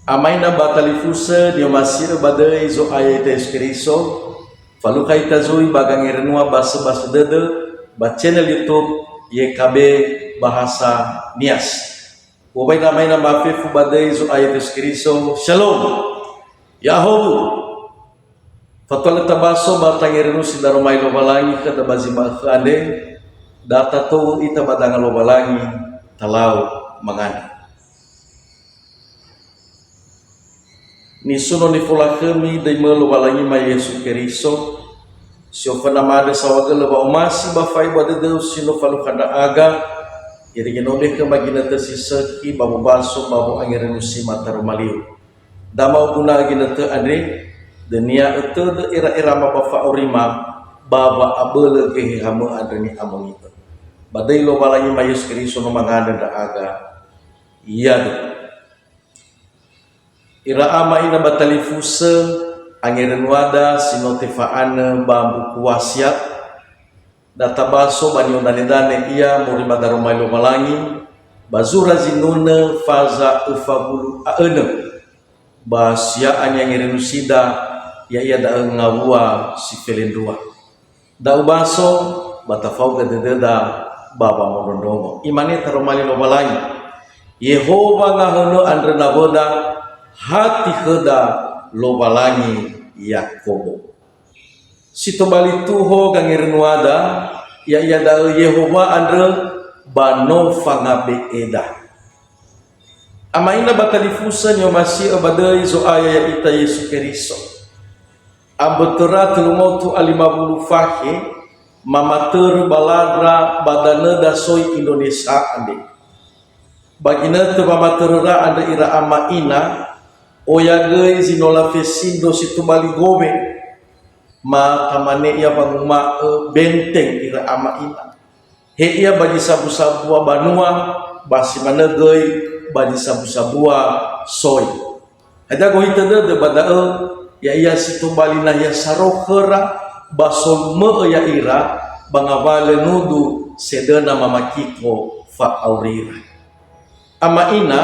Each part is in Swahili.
Amaina batalifusa dia masih badai zo ayat Kristo. Falu kaita zoi bagang renua basa dede ba channel YouTube YKB Bahasa Nias. Ubay amaina mafifu badai zo ayat Kristo. Shalom. Yahoo. Fatwala tabaso batang renu sidaro mai lobalangi kada bazima khande data to ita badanga lobalangi talau mangani. Ni suno ni fula kami dai melo balangi ma Yesu Kristo sio fana made sawaga leba omasi ba fai ba de sino falu kada aga iri genode ke magina tersisa ki babu baso babu angere nusi matar maliu dama guna gina te ade denia itu de ira-ira ma ba faurima baba abele ke hama adani among itu badai lo balangi ma Yesu Kristo no mangada da aga iya ira ama ina batalifusa angeren wada sinotifaana bambu kuasiat data baso banyo dane iya muri madaro mailo malangi bazura zinuna faza ufabulu aene basia anyangeren sida ya iya da ngawua si felendua da ubaso batafauga dededa baba modondongo imane taromali lo malangi Yehova ngahono andre naboda hati heda lobalangi Yakobo. Sito bali tuho gangirin wada ya da Yehova andre bano fangabe eda. Amaina batalifusa nyo masih abadai zo aya ita Yesu Kristo. Ambeterat lumotu alimabulu fahe mamater baladra badana dasoi Indonesia ande. Bagina te mamaterra ande ira ama ina oya gay zinola fesindo situ bali gobe ma tamane ya banguma benteng ira ama ina he ia badi sabu-sabua banua basi manegay badi sabu-sabua soy ada go hitade de bada ya ia situ bali na ya sarokhera basol me ya ira bangabale nudu sedena mamakiko fa aurira ama ina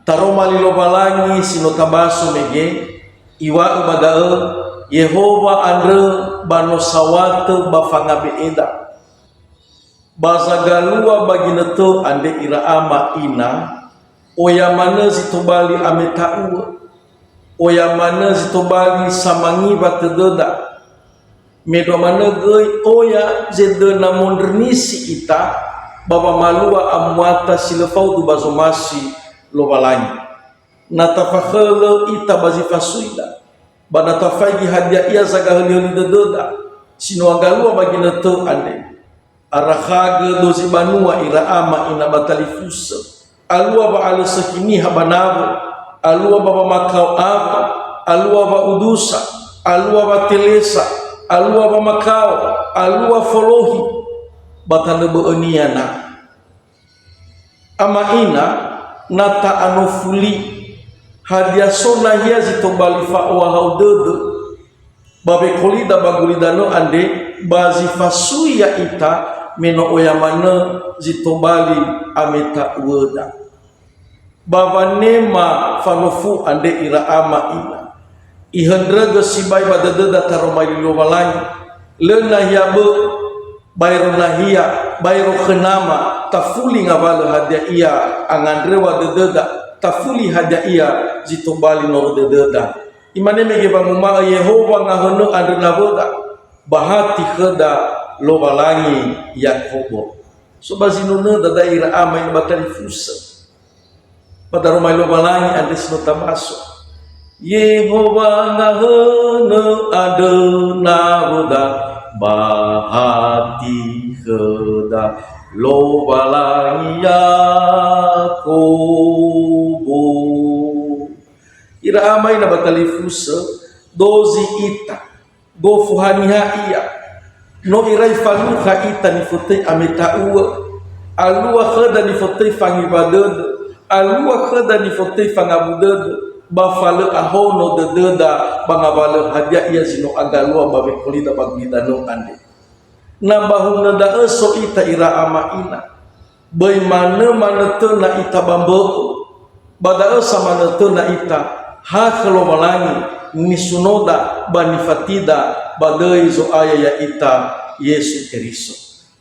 taroma lilo balangi sinotabaso mege iwa ubadae Yehova andre bano sawate bafangabe eda bazagalua bagineto ande ira ama ina oyamane zitobali ametau oyamane zitobali samangi batededa medo manegei oya zedena modernisi ita baba malua amwata silefau du bazomasi lo balangi natafakhalo ita bazifasuida banatafagi hadia ia zagahali dedoda sino agalua bagina to ande arahaga dozi banua ira ama ina batalifusa alua ba ala sakini habanabu alua baba makau aba alua ba udusa alua ba telesa alua ba makau alua folohi batane beoniana ama ina nata anofuli hadia sona hia zitobali fa wa dede babe kolida bagulidano ande bazi fasuya ita meno oyamana zitobali ameta weda baba nema fanofu ande ira ama ina ihendra gesibai badede dataromai lobalangi lena hiabe bayro nahia bayro khenama tafuli ngabalo hadia ia angandrewa dededa tafuli hadia ia zitombali nor dededa imane mege banguma Yehova ngahono andre naboda bahati kheda lobalangi Yakobo so bazinuna da daira ama in batalifusa pada rumah lobalangi ande sinotabaso Yehova ngahono ande naboda bahati kheda lobalangi Yakobo ira amai na batalifusa dozi ita go fuhaniha iya no irai faluha ita ni futai ametaua alua khada ni futai fangibaded alua khada ni futai fangabuded bafale ahono dededa bangabale hadia iya zino agalua babe kolida baglidano ande nambahuna da eso ita ira ama ina bai mana mana na ita bambo badal sama na ita ha kelomalangi ni sunoda bani fatida badai zo aya ya ita Yesu Kristo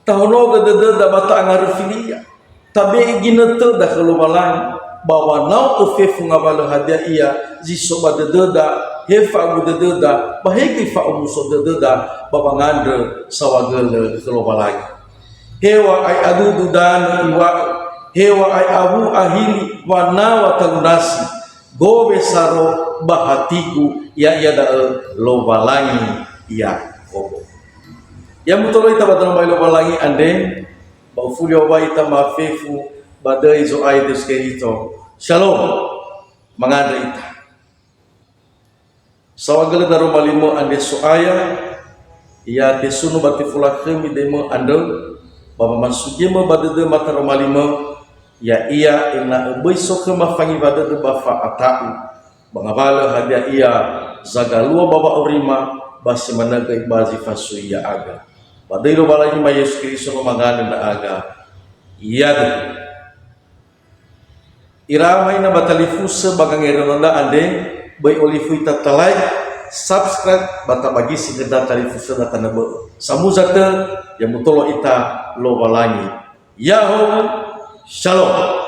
tahono gadada bata angarfilia tabe ginete da kelomalangi bahwa nau ofefu ngabalo hadia ia jiso badada hefa budada bahegi fa umuso dadada babangandre sawagele kelomalangi hewa ay adudu dan iwa hewa ay abu ahili wana watanunasi gobe saro bahatiku ya da lobalangi ya kobo ya mutolo ita badal mai lobalangi ande bau fulio wa ita mafefu badai zo ay deskerito shalom manganda ita sawagala daro malimo ande soaya ya tesunu batifula kemi demo ande baba masugi ma badade mataro malimo ya iya ina ubiso kema fangi badade bafa atau bangabala hadia iya zagalua baba orima basi managa ibazi fasu ya aga badairo balai ma Yesus Kristus mangana na aga iya iramay na batalifusa bagangirananda ande bay olifuita talay subscribe bata bagi sigeda talifusa na tanabo samuzata yang mutolo ita lo balangi yahoo shalom.